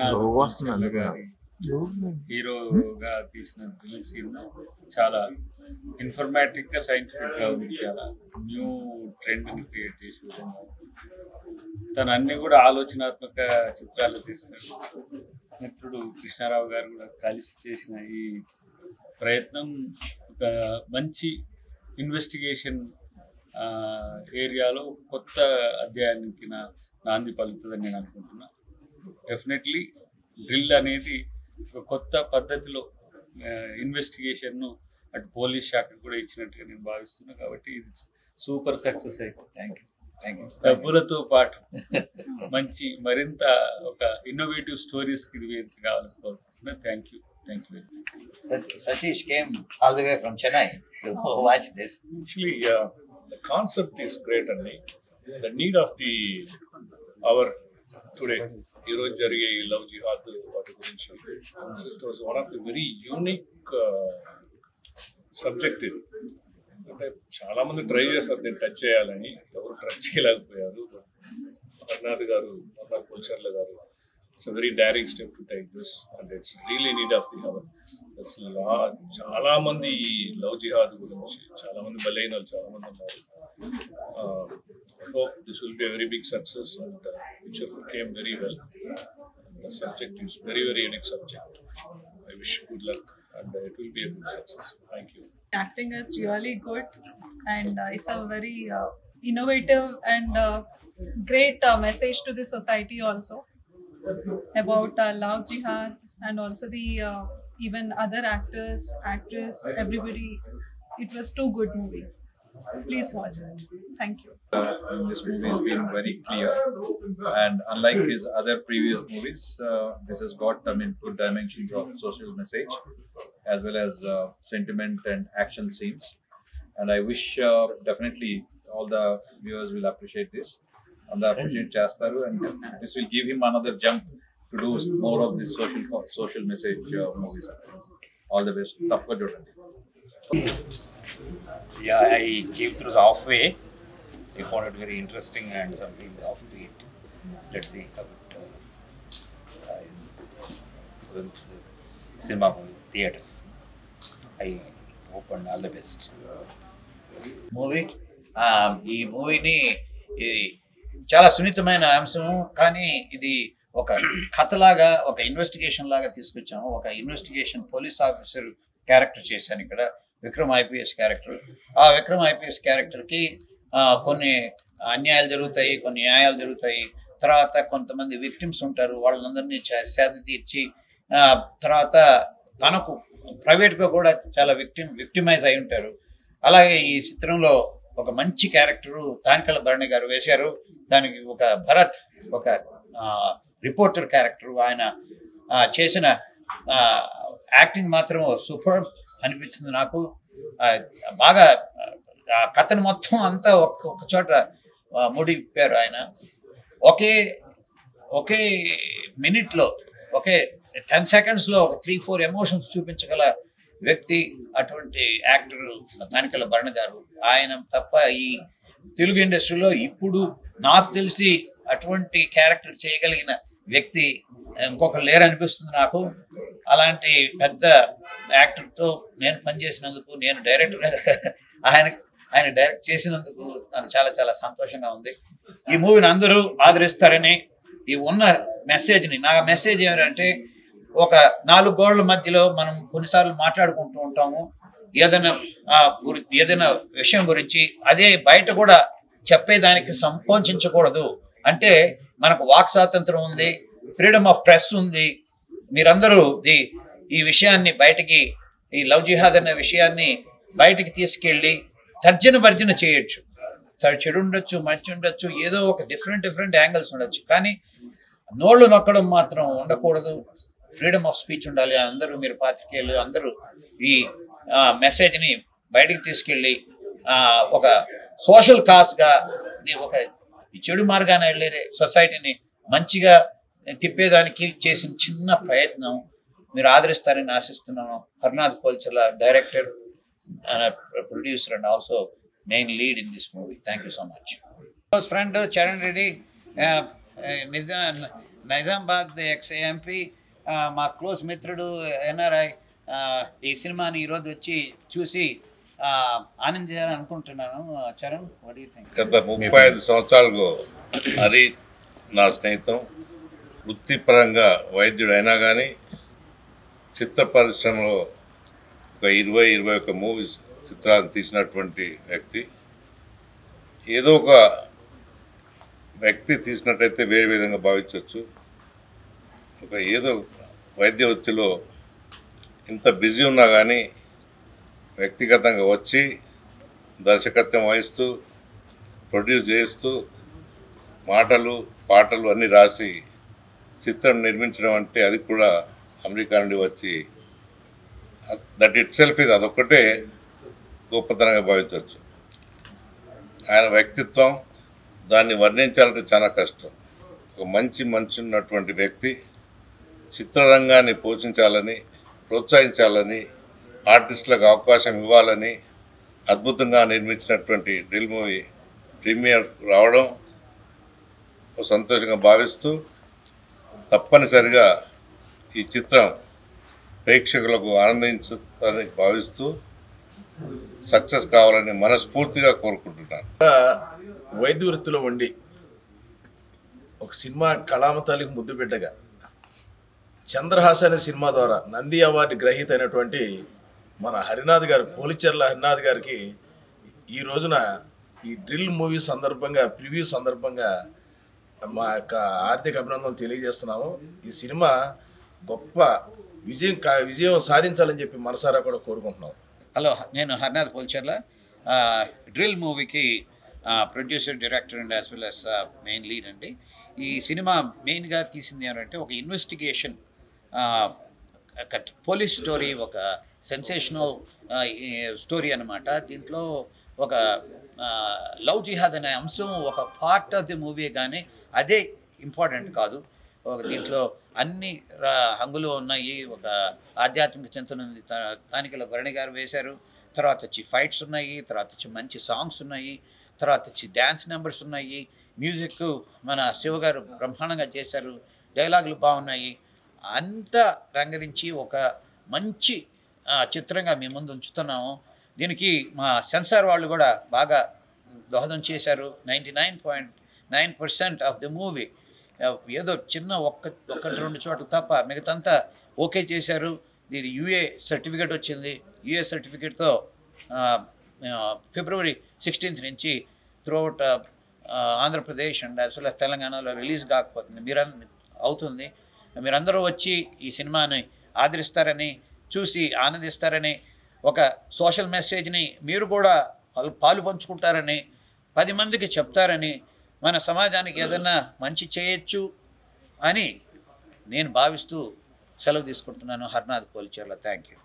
హరినాథ్ గారి హీరోగా తీసిన థ్రిల్ సినిమా చాలా ఇన్ఫర్మేటివ్గా సైంటిఫిక్గా ఉంది. చాలా న్యూ ట్రెండ్ని క్రియేట్ చేసే విధంగా తను అన్ని కూడా ఆలోచనాత్మక చిత్రాలు తీస్తాడు. మిత్రుడు కృష్ణారావు గారు కూడా కలిసి చేసిన ఈ ప్రయత్నం ఒక మంచి ఇన్వెస్టిగేషన్ ఏరియాలో కొత్త అధ్యాయానికి నాంది పలుకుతుందని నేను అనుకుంటున్నా. డెఫినెట్లీ డ్రిల్ అనేది ఒక కొత్త పద్ధతిలో ఇన్వెస్టిగేషన్ను అటు పోలీస్ శాఖకు కూడా ఇచ్చినట్టుగా నేను భావిస్తున్నాను. కాబట్టి ఇది సూపర్ సక్సెస్ అయిపోయింది. డబ్బులతో పాటు మంచి మరింత ఒక ఇన్నోవేటివ్ స్టోరీస్కి ఇది వేదిక కావాలని కోరుకుంటున్నాను. Thank you. Satish came all the way from Chennai to watch this. Actually, the concept is great, and the need of the hour today. Hero Jarige Love Jihad, what it was one of the very unique subject. అంటే చాలా మంది try చేస్తారు దీన్ని touch చేయాలని, ఎవరు touch చేయలేకపోయారు. హరినాథ్ గారు, హరినాథ్ కొల్చర్ల గారు, it's a very daring step to take this and it's really need of the hour. చాలా మంది ఈ లవ్ జిహాద్ గురించి చాలా మంది బలైన వాళ్ళు చాలా మంది ఉన్నారు. I hope this will be a very big success and picture came very well. The subject is very unique subject. I wish good luck and it will be a good success. Thank you. Acting is really good and it's a very innovative and great message to the society also about love jihad and also the even other actors, actress, everybody. It was too good movie. Please watch it. Thank you. This movie has been very clear, and unlike his other previous movies, this has got good dimensions of social message as well as sentiment and action scenes. And I wish definitely all the viewers will appreciate this. And appreciate Chastaru, and this will give him another jump to do more of this social message movies. All the best. Yeah, I came through the halfway. I found it very interesting and something offbeat. Let's see how it is going to the cinema theaters. I hope and all the best. Movie ఈ మూవీని చాలా సున్నితమైన అంశం, కానీ ఇది ఒక కథలాగా, ఒక investigation లాగా తీసుకొచ్చాము. ఒక ఇన్వెస్టిగేషన్ పోలీస్ ఆఫీసర్ క్యారెక్టర్ చేశాను ఇక్కడ, విక్రమ్ ఐపీఎస్ క్యారెక్టర్. ఆ విక్రమ్ ఐపీఎస్ క్యారెక్టర్కి కొన్ని అన్యాయాలు జరుగుతాయి, కొన్ని న్యాయాలు జరుగుతాయి. తర్వాత కొంతమంది విక్టిమ్స్ ఉంటారు, వాళ్ళందరినీ సేద తీర్చి తర్వాత తనకు ప్రైవేట్గా కూడా చాలా విక్టిమైజ్ అయి ఉంటారు. అలాగే ఈ చిత్రంలో ఒక మంచి క్యారెక్టరు తానికల భరణి గారు వేశారు. దానికి ఒక భరత్, ఒక రిపోర్టర్ క్యారెక్టరు. ఆయన చేసిన యాక్టింగ్ మాత్రం సూపర్ అనిపించింది నాకు. బాగా కథను మొత్తం అంతా ఒక చోట ముడిపారు ఆయన. ఒకే మినిట్లో, ఒకే 10 సెకండ్స్లో ఒక 3-4 ఎమోషన్స్ చూపించగల వ్యక్తి అటువంటి యాక్టర్ తానికల భరణ గారు. ఆయన తప్ప ఈ తెలుగు ఇండస్ట్రీలో ఇప్పుడు నాకు తెలిసి అటువంటి క్యారెక్టర్ చేయగలిగిన వ్యక్తి ఇంకొకరు లేరనిపిస్తుంది నాకు. అలాంటి పెద్ద యాక్టర్తో నేను పనిచేసినందుకు, నేను డైరెక్టర్ ఆయన డైరెక్ట్ చేసినందుకు నాకు చాలా చాలా సంతోషంగా ఉంది. ఈ మూవీని అందరూ ఆదరిస్తారని, ఈ ఉన్న మెసేజ్ని, నా మెసేజ్ ఏమిటంటే, ఒక 4 గోడల మధ్యలో మనం కొన్నిసార్లు మాట్లాడుకుంటూ ఉంటాము ఏదైనా విషయం గురించి, అదే బయట కూడా చెప్పేదానికి సంకోచించకూడదు. అంటే మనకు వాక్ స్వాతంత్రం ఉంది, ఫ్రీడమ్ ఆఫ్ ప్రెస్ ఉంది. మీరందరూ ఈ విషయాన్ని బయటికి, ఈ లవ్ జిహాద్ అనే విషయాన్ని బయటికి తీసుకెళ్ళి తర్జన చేయొచ్చు. చెడు ఉండొచ్చు, మంచి ఉండొచ్చు, ఏదో ఒక డిఫరెంట్ యాంగిల్స్ ఉండొచ్చు, కానీ నోళ్ళు నొక్కడం మాత్రం ఉండకూడదు. ఫ్రీడమ్ ఆఫ్ స్పీచ్ ఉండాలి. అందరూ, మీరు పాత్రికేయులు అందరూ ఈ మెసేజ్ని బయటికి తీసుకెళ్ళి ఒక సోషల్ కాజ్గా, ఒక చెడు మార్గాన వెళ్ళే సొసైటీని మంచిగా తిప్పేదానికి చేసిన చిన్న ప్రయత్నం మీరు ఆదరిస్తారని ఆశిస్తున్నాను. Harinath Kolcharla director, producer and also main lead in this movie. Thank you so much. Close friend Charan Reddy Nizamabad ex MP మా క్లోజ్ మిత్రుడు ఎన్ఆర్ఐ ఈ సినిమాని ఈరోజు వచ్చి చూసి ఆనందించాలని అనుకుంటున్నాను. Charan, what do you think? గత 35 సంవత్సరాలకు హరి నా స్నేహితం. వృత్తిపరంగా వైద్యుడు అయినా కానీ చిత్ర పరిశ్రమలో ఒక 20-21 మూవీస్ చిత్రాలు తీసినటువంటి వ్యక్తి. ఏదో ఒక వ్యక్తి తీసినట్టయితే వేరే విధంగా భావించవచ్చు. ఏదో వైద్య వృత్తిలో ఇంత బిజీ ఉన్నా కానీ వ్యక్తిగతంగా వచ్చి దర్శకత్వం వహిస్తూ ప్రొడ్యూస్ చేస్తూ మాటలు పాటలు అన్నీ రాసి చిత్రం నిర్మించడం అంటే అది కూడా అమెరికా నుండి వచ్చి దట్ ఇట్ సెల్ఫ్ ఇది అదొక్కటే గొప్పతనంగా భావించవచ్చు. ఆయన వ్యక్తిత్వం దాన్ని వర్ణించాలంటే చాలా కష్టం. ఒక మంచి మనిషి ఉన్నటువంటి వ్యక్తి చిత్రరంగాన్ని పోషించాలని, ప్రోత్సహించాలని, ఆర్టిస్టులకు అవకాశం ఇవ్వాలని అద్భుతంగా నిర్మించినటువంటి డ్రిల్ మూవీ ప్రీమియర్ రావడం సంతోషంగా భావిస్తూ తప్పనిసరిగా ఈ చిత్రం ప్రేక్షకులకు ఆనందించాలని భావిస్తూ సక్సెస్ కావాలని మనస్ఫూర్తిగా కోరుకుంటున్నాను. వైద్య వృత్తిలో ఉండి ఒక సినిమా కళామతాలికి ముద్దు బిడ్డగా చంద్రహాస అనే సినిమా ద్వారా నంది అవార్డు గ్రహీత అయినటువంటి మన హరినాథ్ గారు, పోలిచెర్ల హరినాథ్ గారికి ఈ రోజున ఈ డ్రిల్ మూవీ సందర్భంగా, ప్రివ్యూ సందర్భంగా మా యొక్క ఆర్థిక అభినందనలు తెలియజేస్తున్నాము. ఈ సినిమా గొప్ప విజయం సాధించాలని చెప్పి మనసారా కూడా కోరుకుంటున్నాం. హలో, నేను హరినాథ్ పోలిచెర్ల. డ్రిల్ మూవీకి producer, director and as well as main lead అండి. ఈ సినిమా మెయిన్గా తీసింది ఏంటంటే ఒక ఇన్వెస్టిగేషన్, పోలీస్ స్టోరీ, ఒక సెన్సేషనల్ స్టోరీ అన్నమాట. దీంట్లో ఒక లవ్ జిహాద్ అనే అంశం ఒక పార్ట్ ఆఫ్ ది మూవీ, కానీ అదే ఇంపార్టెంట్ కాదు. దీంట్లో అన్ని హంగులు ఉన్నాయి. ఒక ఆధ్యాత్మిక చింతన ఉంది. తానికల భరణి గారు వేశారు. తర్వాత వచ్చి ఫైట్స్ ఉన్నాయి. తర్వాత వచ్చి మంచి సాంగ్స్ ఉన్నాయి. తర్వాత వచ్చి డ్యాన్స్ నెంబర్స్ ఉన్నాయి. మ్యూజిక్ మన శివ గారు బ్రహ్మాండంగా చేశారు. డైలాగులు బాగున్నాయి. అంతా రంగరించి ఒక మంచి చిత్రంగా మీ ముందు ఉంచుతున్నాము. దీనికి మా సెన్సార్ వాళ్ళు కూడా బాగా దోహదం చేశారు. 99.9% ఆఫ్ ది మూవీ ఏదో చిన్న ఒక్కటి రెండు చోట్ల తప్ప మిగతాంతా ఓకే చేశారు. దీని యూఏ సర్టిఫికేట్ వచ్చింది. యూఏ సర్టిఫికేట్తో February 16th నుంచి throughout Andhra Pradesh and as well as తెలంగాణలో రిలీజ్ అవుతుంది. మీరందరూ వచ్చి ఈ సినిమాని ఆదరిస్తారని, చూసి ఆనందిస్తారని, ఒక సోషల్ మెసేజ్ని మీరు కూడా పాలు పంచుకుంటారని, 10 మందికి చెప్తారని, మన సమాజానికి ఏదైనా మంచి చేయొచ్చు అని నేను భావిస్తూ సెలవు తీసుకుంటున్నాను. హరినాథ్ పోలిచెర్ల. Thank you.